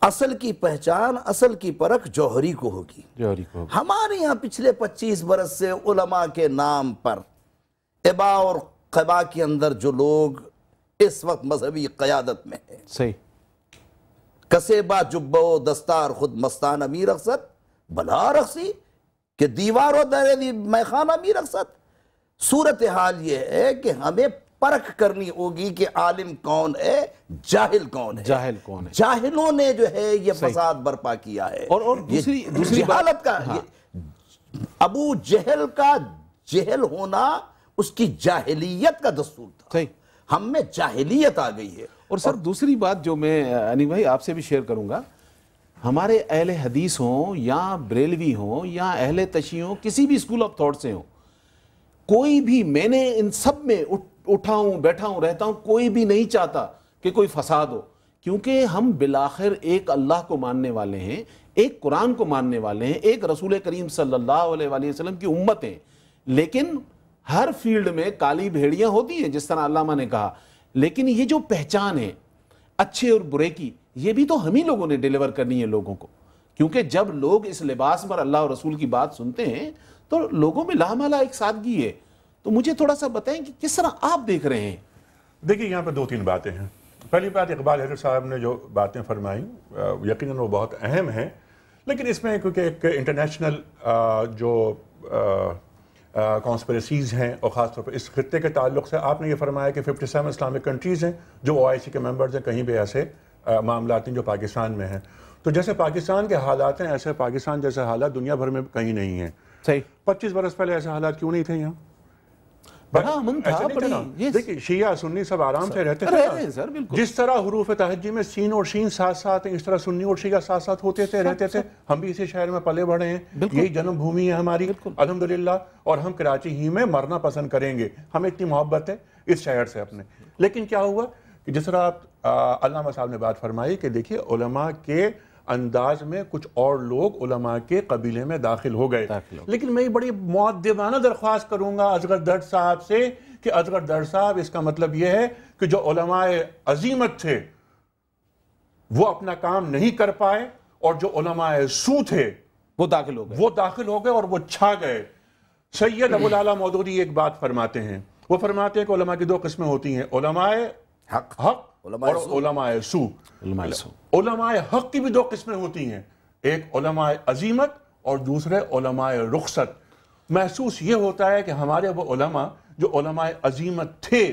اصل کی پہچان، اصل کی پرکھ جوہری کو ہوگی۔ ہمارے یہاں پچھلے 25 برس سے علماء کے نام پر ابا اور قبا کے اندر جو لوگ اس وقت مذہبی قیادت میں ہیں، صحیح، کسیبہ جبہ و دستار خود مستان امیر اقصد بلا رقصی کہ دیوار و در میخان امیر اقصد۔ صورتحال یہ ہے کہ ہمیں پرکھ کرنی ہوگی کہ عالم کون ہے، جاہل کون ہے۔ جاہل کون ہے؟ جاہلوں نے جو ہے یہ فساد برپا کیا ہے۔ اور دوسری جہالت کا ابو جہل کا جہل ہونا اس کی جاہلیت کا دستور تھا۔ صحیح، ہم میں جاہلیت آ گئی ہے۔ اور سر دوسری بات جو میں انی بھائی آپ سے بھی شیئر کروں گا، ہمارے اہل حدیث ہوں یا بریلوی ہوں یا اہل تشیع ہوں، کسی بھی اسکول آف تھاٹ سے ہوں، کوئی بھی، میں نے ان سب میں اٹھا ہوں، بیٹھا ہوں، رہتا ہوں، کوئی بھی نہیں چاہتا کہ کوئی فساد ہو، کیونکہ ہم بالآخر ایک اللہ کو ماننے والے ہیں، ایک قرآن کو ماننے والے ہیں، ایک رسول کریم صلی اللہ علیہ وآلہ وسلم کی امت ہیں۔ لیکن ہر فیلڈ میں کالی بھیڑیاں ہوتی ہیں جس طرح علامہ نے کہا، لیکن یہ جو پہچان ہے اچھے اور برے کی، یہ بھی تو ہم ہی لوگوں نے ڈیلیور کرنی ہے لوگوں کو، کیونکہ جب لوگ اس لباس پر اللہ اور رسول کی بات سنتے ہیں تو لوگوں میں لامحالہ ایک سادگی ہے۔ تو مجھے تھوڑا سا بتائیں کہ کس طرح آپ دیکھ رہے ہیں؟ دیکھیے یہاں پہ 2-3 باتیں ہیں۔ پہلی بات، اقبال حیدر صاحب نے جو باتیں فرمائیں یقیناً وہ بہت اہم ہیں، لیکن اس میں کیونکہ ایک انٹرنیشنل جو کانسپریسیز ہیں، اور خاص طور پر اس خطے کے تعلق سے آپ نے یہ فرمایا کہ 57 اسلامک کنٹریز ہیں جو OIC کے ممبرز ہیں، کہیں بھی ایسے معاملات ہیں جو پاکستان میں ہیں۔ تو جیسے پاکستان کے حالات ہیں، ایسے پاکستان جیسے حالات دنیا بھر میں کہیں نہیں ہیں۔ صحیح، 25 برس پہلے ایسے حالات کیوں نہیں تھے یہاں؟ بڑا امن تھا، دیکھیں شیعہ سنی سب آرام سے رہتے تھے۔ جس طرح حروف تہجی میں سین اور شین ساتھ ساتھ ہیں، اس طرح سنی اور شیعہ ساتھ ساتھ ہوتے تھے، رہتے تھے۔ ہم بھی اسی شہر میں پلے بڑھے ہیں، یہی جنم بھومی ہے ہماری الحمدللہ، اور ہم کراچی ہی میں مرنا پسند کریں گے۔ ہمیں اتنی محبت ہے اس شہر سے اپنے۔ لیکن کیا ہوا کہ جس طرح آپ علامہ صاحب نے بات فرمائی کہ دیکھیے علماء کے انداز میں کچھ اور لوگ علماء کے قبیلے میں داخل ہو گئے۔ لیکن میں بڑی مؤدبانہ درخواست کروں گا اصغر درد صاحب سے کہ اصغر درد صاحب، اس کا مطلب یہ ہے کہ جو علماء عظیمت تھے وہ اپنا کام نہیں کر پائے، اور جو علماء سو تھے وہ داخل ہو گئے اور وہ چھا گئے۔ سید ابو العلا مودودی ایک بات فرماتے ہیں، وہ فرماتے ہیں کہ علماء کی 2 قسمیں ہوتی ہیں، علماء حق اور علماء سو۔ علماء حق کی بھی 2 قسمیں ہوتی ہیں، ایک علماء عظیمت اور دوسرے علماء رخصت۔ محسوس یہ ہوتا ہے کہ ہمارے وہ علماء جو علماء عظیمت تھے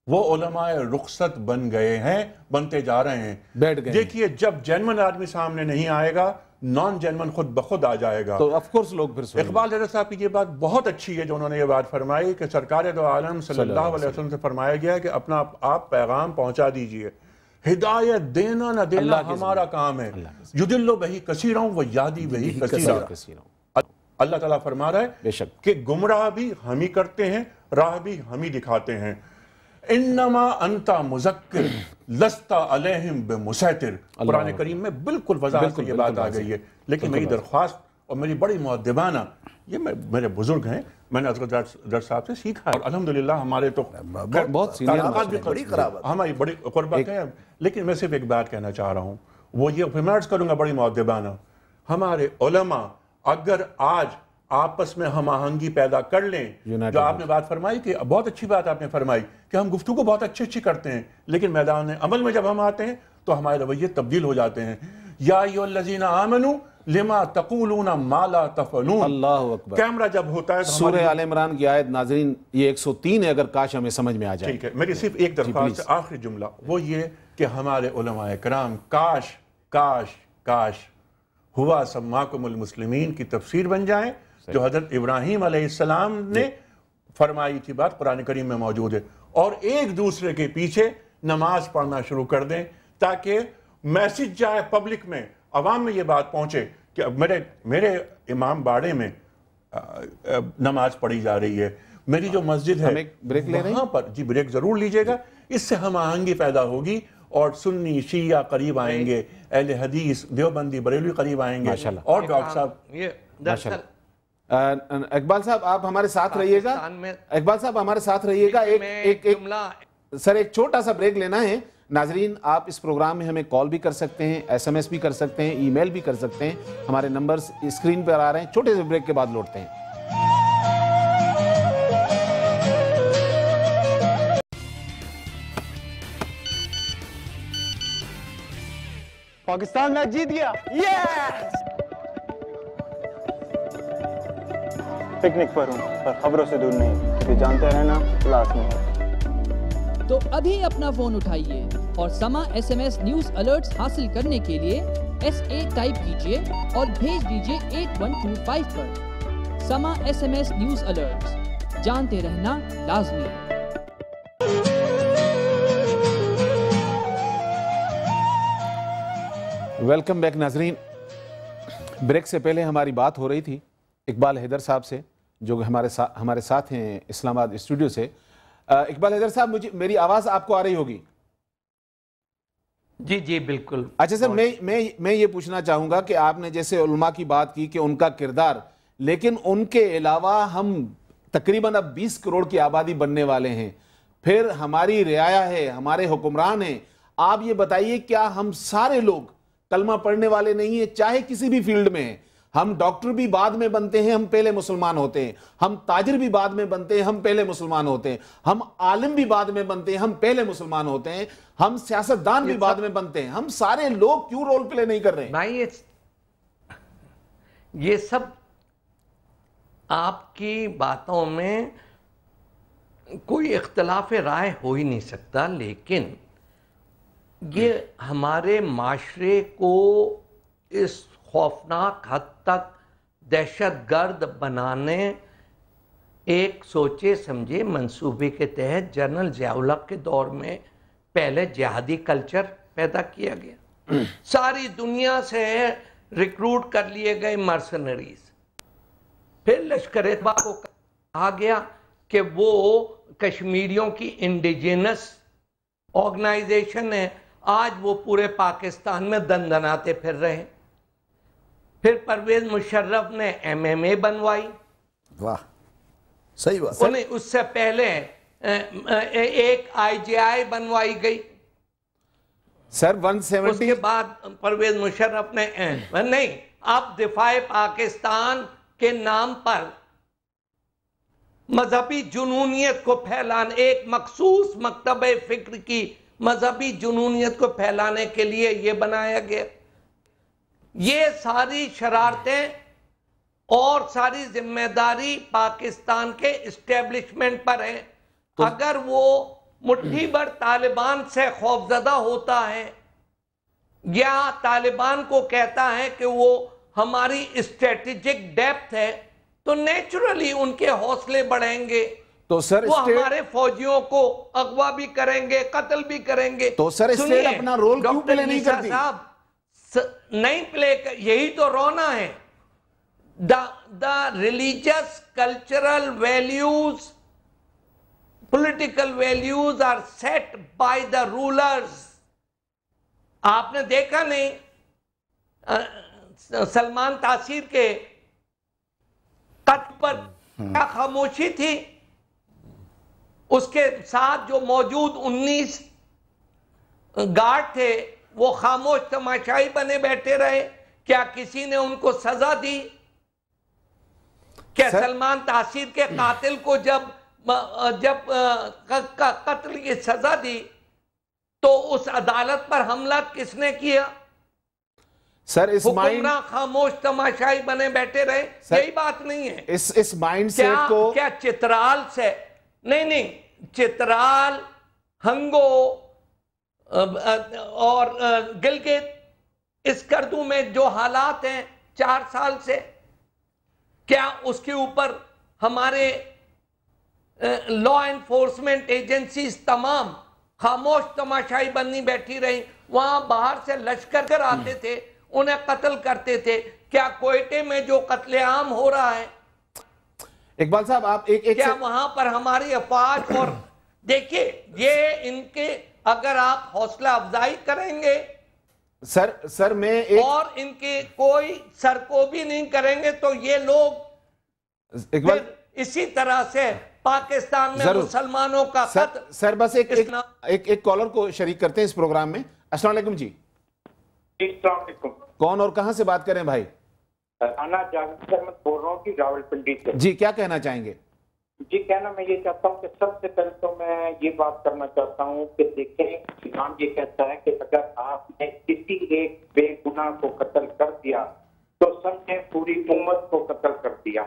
وہ علماء رخصت بن گئے ہیں، بنتے جا رہے ہیں، بیٹھ گئے۔ دیکھیے جب جینون آدمی سامنے نہیں آئے گا، نان جینون خود بخود آ جائے گا، تو آف کورس لوگ پھر سنیں گے۔ اقبال حیدر صاحب کی یہ بات بہت اچھی ہے جو انہوں نے یہ بات فرمائی کہ سرکار دو عالم صلی اللہ علیہ وسلم سے فرمایا گیا ہے کہ اپنا آپ پیغام پہنچا دیجئے۔ ہدایت دینا نہ دینا ہمارا کام ہے۔ یدل بہی کثیرا و یہدی بہی کثیرا۔ اللہ تعالیٰ فرما رہا ہے کہ گمراہ بھی ہم ہی کرتے ہیں، راہ بھی ہم ہی دکھاتے ہیں۔ انما انت مذکر لست علیہم بمسیطر، قرآن کریم میں بالکل وضاحت سے یہ بات آ گئی ہے۔ لیکن میری درخواست اور میری بڑی مؤدبانہ، یہ میرے بزرگ ہیں، میں نے اصغر درد صاحب سے سیکھا ہے، الحمدللہ ہمارے تو بہت تعلقات بھی ہماری بڑی قربت ہیں۔ لیکن میں صرف ایک بات کہنا چاہ رہا ہوں، وہ یہ پھر میں عرض کروں گا بڑی مؤدبانہ، ہمارے علماء اگر آج آپس میں ہم آہنگی پیدا کر لیں، جو آپ نے بات فرمائی کہ بہت اچھی بات آپ نے فرمائی کہ ہم گفتگو بہت اچھی کرتے ہیں، لیکن میدان عمل میں جب ہم آتے ہیں تو ہمارے رویے تبدیل ہو جاتے ہیں۔ یا ایھا الذین آمنوا لما تقولون ما لا تفعلون۔ اللہ اکبر۔ کیمرہ جب ہوتا ہے سورہ آل عمران کی آیت ناظرین یہ 103 ہے، اگر کاش ہمیں سمجھ میں آ جائے۔ ٹھیک ہے، میری صرف ایک درخواست ہے، آخری جملہ، وہ یہ کہ ہمارے علماء کرام کاش کاش کاش ہوا سماکم المسلمین کی تفسیر بن جائیں، جو حضرت ابراہیم علیہ السلام نے فرمائی تھی، بات قرآن کریم میں موجود ہے، اور ایک دوسرے کے پیچھے نماز پڑھنا شروع کر دیں تاکہ میسج جائے پبلک میں، عوام میں یہ بات پہنچے کہ میرے امام باڑے میں نماز پڑھی جا رہی ہے، میری جو مسجد ہے وہاں پر، جی بریک ضرور لیجئے گا، اس سے ہم آہنگی پیدا ہوگی، اور سنی شیعہ قریب آئیں گے، اہل حدیث دیوبندی بریلوی قریب آئیں گے، اور ڈاکٹر صاحب اقبال صاحب آپ ہمارے ساتھ رہیے گا، اقبال صاحب ہمارے ساتھ رہیے گا، سر ایک چھوٹا سا بریک لینا ہے، ناظرین آپ اس پروگرام میں ہمیں کال بھی کر سکتے ہیں، ایس ایم ایس بھی کر سکتے ہیں، ای میل بھی کر سکتے ہیں، ہمارے نمبرز اسکرین پر آ رہے ہیں. چھوٹے سے بریک کے بعد لوٹتے ہیں. پاکستان میچ جیت گیا. یس! پکنک پر ہوں پر خبروں سے دور نہیں کیونکہ جانتے رہنا لازمی ہے. تو ابھی اپنا فون اٹھائیے اور Samaa S M S news alerts حاصل کرنے کے لیے SA ٹائپ کیجئے اور بھیج دیجئے 8125 پر. Samaa S M S news alerts, جانتے رہنا لازمی ہے. ویلکم بیک ناظرین. بریک سے پہلے ہماری بات ہو رہی تھی اقبال حیدر صاحب سے جو ہمارے ساتھ ہیں اسلام آباد اسٹوڈیو سے. اقبال حیدر صاحب میری آواز آپ کو آ رہی ہوگی؟ جی جی بالکل. اچھا سر، میں یہ پوچھنا چاہوں گا کہ آپ نے جیسے علماء کی بات کی کہ ان کا کردار، لیکن ان کے علاوہ ہم تقریباً اب 20 کروڑ کی آبادی بننے والے ہیں، پھر ہماری رعایا ہے، ہمارے حکمران ہیں. آپ یہ بتائیے کیا ہم سارے لوگ کلمہ پڑھنے والے نہیں ہیں؟ چاہے کسی بھی فیلڈ میں ہیں. ہم ڈاکٹر بھی بعد میں بنتے ہیں، ہم پہلے مسلمان ہوتے ہیں. ہم تاجر بھی بعد میں بنتے ہیں، ہم پہلے مسلمان ہوتے ہیں. ہم عالم بھی بعد میں بنتے ہیں، ہم پہلے مسلمان ہوتے ہیں. ہم سیاستدان بھی بعد میں بنتے ہیں. ہم سارے لوگ کیوں رول پلے نہیں کر رہے ہیں؟ بھائی یہ سب آپ کی باتوں میں کوئی اختلاف رائے ہو ہی نہیں سکتا، لیکن یہ ہمارے معاشرے کو اس خوفناک حد تک دہشت گرد بنانے ایک سوچے سمجھے منصوبے کے تحت جنرل ضیاء الحق کے دور میں پہلے جہادی کلچر پیدا کیا گیا. ساری دنیا سے ریکروٹ کر لیے گئے مرسنریز. پھر لشکر طیبہ کو کہا گیا کہ وہ کشمیریوں کی انڈیجنس آرگنائزیشن ہے. آج وہ پورے پاکستان میں دندناتے پھر رہے ہیں. پھر پرویز مشرف نے MMA بنوائی. واہ، صحیح بات. انہیں اس سے پہلے ایک IGI بنوائی گئی. سر 170 اس کے بعد پرویز مشرف نے نہیں، اب دفاع پاکستان کے نام پر مذہبی جنونیت کو پھیلانے، ایک مخصوص مکتبہ فکر کی مذہبی جنونیت کو پھیلانے کے لیے یہ بنایا گیا. یہ ساری شرارتیں اور ساری ذمہ داری پاکستان کے اسٹیبلشمنٹ پر ہے. اگر وہ مٹھی بھر طالبان سے خوفزدہ ہوتا ہے یا طالبان کو کہتا ہے کہ وہ ہماری اسٹریٹجک ڈیپتھ ہے، تو نیچرلی ان کے حوصلے بڑھیں گے. تو سر وہ ہمارے فوجیوں کو اغوا بھی کریں گے، قتل بھی کریں گے. تو سر اسٹیٹ اپنا رول کیوں پلے نہیں کرتی؟ نہیں پلے کر، یہی تو رونا ہے. The religious cultural values political values are set by the rulers. آپ نے دیکھا نہیں سلمان تاثیر کے قتل پر کیا خاموشی تھی؟ اس کے ساتھ جو موجود 19 گارڈ تھے وہ خاموش تماشائی بنے بیٹھے رہے. کیا کسی نے ان کو سزا دی؟ کیا سلمان تاثیر کے قاتل کو جب قتل کی سزا دی تو اس عدالت پر حملہ کس نے کیا؟ سر اس حکمراں خاموش تماشائی بنے بیٹھے رہے. یہی بات نہیں ہے. اس مائنڈ سیٹ کو کیا چترال سے نہیں چترال، ہنگو اور گلگت، اس کردو میں جو حالات ہیں 4 سال سے، کیا اس کے اوپر ہمارے لا انفورسمنٹ ایجنسیز تمام خاموش تماشائی بنی بیٹھی رہی؟ وہاں باہر سے لشکر کر آتے تھے، انہیں قتل کرتے تھے. کیا کوئٹے میں جو قتل عام ہو رہا ہے، اقبال صاحب آپ کیا وہاں پر ہماری افواج؟ اور دیکھیے یہ ان کے اگر آپ حوصلہ افزائی کریں گے سر میں اور ان کے کوئی سر کو بھی نہیں کریں گے تو یہ لوگ اسی طرح سے پاکستان میں ضرور مسلمانوں کا قتل. سر بس ایک کالر کو شریک کرتے ہیں اس پروگرام میں. السلام علیکم جی. السلام علیکم. کون اور کہاں سے بات کریں بھائی؟ انا جاوید احمد بول رہا ہوں کہ راولپنڈی سے. جی کیا کہنا چاہیں گے؟ جی کہنا میں یہ چاہتا ہوں کہ سب سے پہلے تو میں یہ بات کرنا چاہتا ہوں کہ دیکھیں اسلام یہ کہتا ہے کہ اگر آپ نے کسی ایک بے گناہ کو قتل کر دیا تو سمجھیں پوری امت کو قتل کر دیا.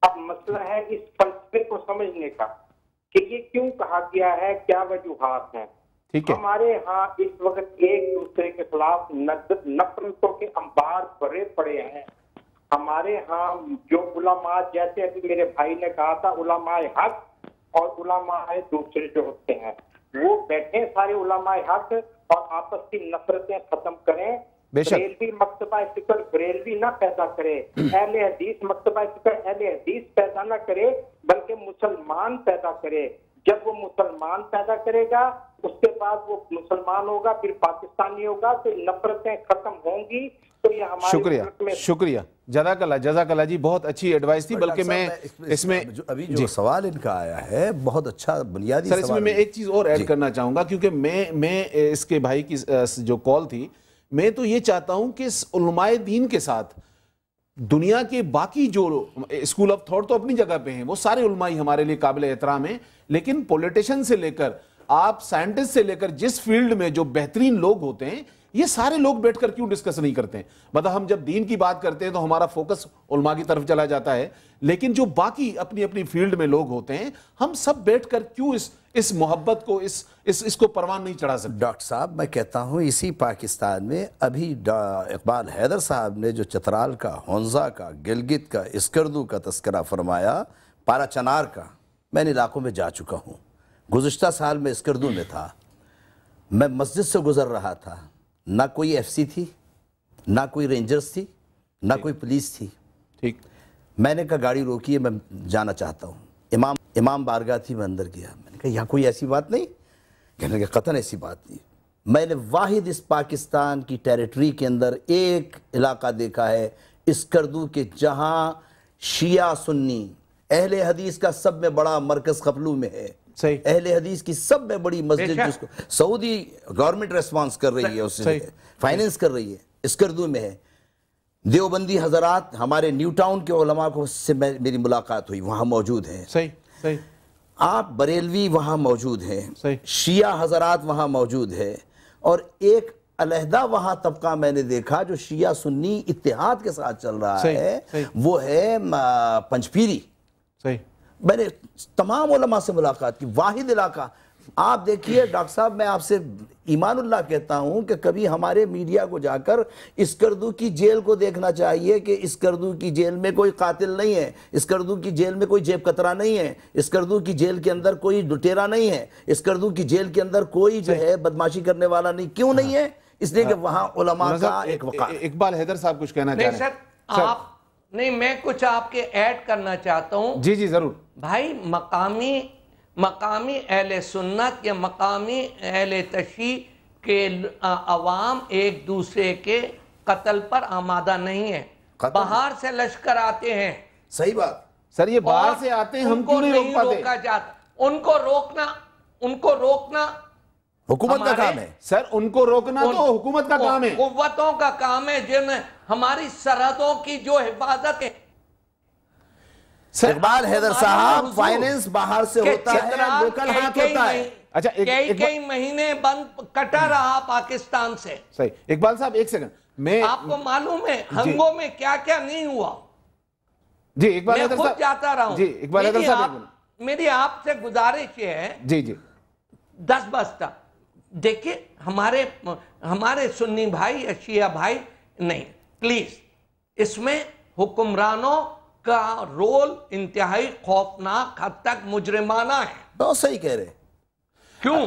اب مسئلہ ہے اس فلسفے کو سمجھنے کا کہ یہ کیوں کہا گیا ہے, کیا وجوہات ہیں. ہمارے ہاں اس وقت ایک دوسرے کے خلاف نفرتوں کے انبار بھرے پڑے ہیں. ہمارے ہاں جو علماء, جیسے ابھی میرے بھائی نے کہا تھا, علماء حق اور علماء دوسرے جو ہوتے ہیں وہ بیٹھے سارے علماء حق اور آپس کی نفرتیں ختم کریں. بریلوی مکتبہ فکر بریلوی نہ پیدا کرے, اہل حدیث مکتبہ فکر اہل حدیث پیدا نہ کرے بلکہ مسلمان پیدا کرے. جب وہ مسلمان پیدا کرے گا اس کے بعد وہ مسلمان ہوگا, پھر پاکستانی ہوگا, تو نفرتیں ختم ہوں گی. تو یہ ہمارے شکریہ جزاک اللہ جی, بہت اچھی ایڈوائس تھی. بلکہ میں اس میں ابھی جو سوال ان کا آیا ہے بہت اچھا بنیادی سر, اس میں ایک چیز اور ایڈ کرنا چاہوں گا, کیونکہ میں اس کے بھائی کی جو کال تھی, میں تو یہ چاہتا ہوں کہ اس علماء دین کے ساتھ دنیا کے باقی جو اسکول آف تھاٹ تو اپنی جگہ پہ ہیں, وہ سارے علماء ہمارے لیے قابل احترام ہیں, لیکن پولیٹیشن سے لے کر آپ سائنٹسٹ سے لے کر جس فیلڈ میں جو بہترین لوگ ہوتے ہیں, یہ سارے لوگ بیٹھ کر کیوں ڈسکس نہیں کرتے ہیں؟ مطلب ہم جب دین کی بات کرتے ہیں تو ہمارا فوکس علماء کی طرف چلا جاتا ہے, لیکن جو باقی اپنی اپنی فیلڈ میں لوگ ہوتے ہیں, ہم سب بیٹھ کر کیوں اس محبت کو اس کو پروان نہیں چڑھا سکتے؟ ڈاکٹر صاحب میں کہتا ہوں اسی پاکستان میں ابھی اقبال حیدر صاحب نے جو چترال کا, ہونزا کا, گلگت کا, اسکردو کا تذکرہ فرمایا, پارا چنار کا, میں ان علاقوں میں جا چکا ہوں. گزشتہ سال میں اسکردو میں تھا, میں مسجد سے گزر رہا تھا, نہ کوئی ایف سی تھی, نہ کوئی رینجرز تھی, نہ کوئی پولیس تھی. ٹھیک, میں نے کہا گاڑی روکیے, میں جانا چاہتا ہوں. امام بارگاہ تھی, میں اندر گیا, میں نے کہا یہاں کوئی ایسی بات نہیں, کہنے کہ قطعاً ایسی بات نہیں. میں نے واحد اس پاکستان کی ٹیریٹری کے اندر ایک علاقہ دیکھا ہے اسکردو کے, جہاں شیعہ سنی اہل حدیث کا سب میں بڑا مرکز خپلو میں ہے. صحیح, اہل حدیث کی سب میں بڑی مسجد جس کو سعودی گورنمنٹ ریسپانس کر رہی ہے, اس سے فائننس کر رہی ہے, اسکردو میں ہے. دیوبندی حضرات ہمارے نیو ٹاؤن کے علماء کو سے میری ملاقات ہوئی, وہاں موجود ہیں. صحیح, آپ بریلوی وہاں موجود ہیں, شیعہ حضرات وہاں موجود ہے, اور ایک علیحدہ وہاں طبقہ میں نے دیکھا جو شیعہ سنی اتحاد کے ساتھ چل رہا ہے, وہ ہے پنجپیری. صحیح, میں نے تمام علماء سے ملاقات کی, واحد علاقہ. آپ دیکھیے ڈاکٹر صاحب, میں آپ سے ایمان اللہ کہتا ہوں کہ کبھی ہمارے میڈیا کو جا کر اسکردو کی جیل کو دیکھنا چاہیے کہ اسکردو کی جیل میں کوئی قاتل نہیں ہے, اسکردو کی جیل میں کوئی جیب کترا نہیں ہے, اسکردو کی جیل کے اندر کوئی لٹیرا نہیں ہے, اسکردو کی جیل کے اندر کوئی جو ہے بدماشی کرنے والا نہیں. کیوں نہیں ہے؟ اس لیے کہ وہاں علماء کا ایک وقار. اقبال حیدر صاحب کچھ کہنا چاہ رہے ہیں؟ نہیں, میں کچھ آپ کے ایڈ کرنا چاہتا ہوں. جی ضرور. بھائی, مقامی اہل سنت یا مقامی اہل تشیع کے عوام ایک دوسرے کے قتل پر آمادہ نہیں ہیں. باہر سے لشکر آتے ہیں. صحیح بات سر, یہ باہر سے آتے ہیں, ہم کیوں نہیں روک پاتے؟ روکا جاتا, ان کو روکنا حکومت کا کام ہے. سر, ان کو روکنا تو حکومت کا کام ہے, قوتوں کا کام ہے جن ہماری سرحدوں کی جو حفاظت ہے. اقبال حیدر صاحب, فائننس باہر سے ہوتا ہے, لوکل ہاتھ ہوتا ہے. اچھا, کئی مہینے بند کٹا رہا پاکستان سے. صحیح. اقبال صاحب ایک سیکنڈ, آپ کو معلوم ہے ہنگوں میں کیا کیا نہیں ہوا. جی اقبال میں حیدر خود صاحب جاتا رہا ہوں. جی اقبال حیدر صاحب, میری آپ سے گزارش یہ ہے, جی 10 بستہ دیکھیں, ہمارے سنی بھائی یا شیعہ بھائی نہیں, پلیز اس میں حکمرانوں کا رول انتہائی خوفناک حد تک مجرمانہ ہے. بہت صحیح کہہ رہے. کیوں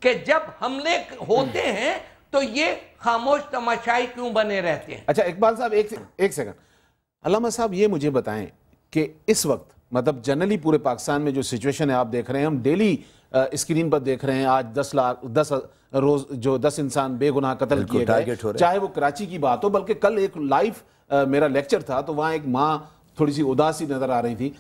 کہ جب حملے ہوتے ہیں تو یہ خاموش تماشائی کیوں بنے رہتے ہیں؟ اچھا اقبال صاحب ایک سیکنڈ, علامہ صاححب یہ مجھے بتائیں کہ اس وقت مطلب جنرلی پورے پاکستان میں جو سچویشن ہے آپ دیکھ رہے ہیں, ہم ڈیلی اسکرین پر دیکھ رہے ہیں, آج 10 روز جو 10 انسان بے گناہ قتل کیے گئے, چاہے وہ کراچی کی بات ہو, بلکہ کل ایک لائیو میرا لیکچر تھا تو وہاں ایک ماں تھوڑی سی اداسی نظر آ رہی تھی,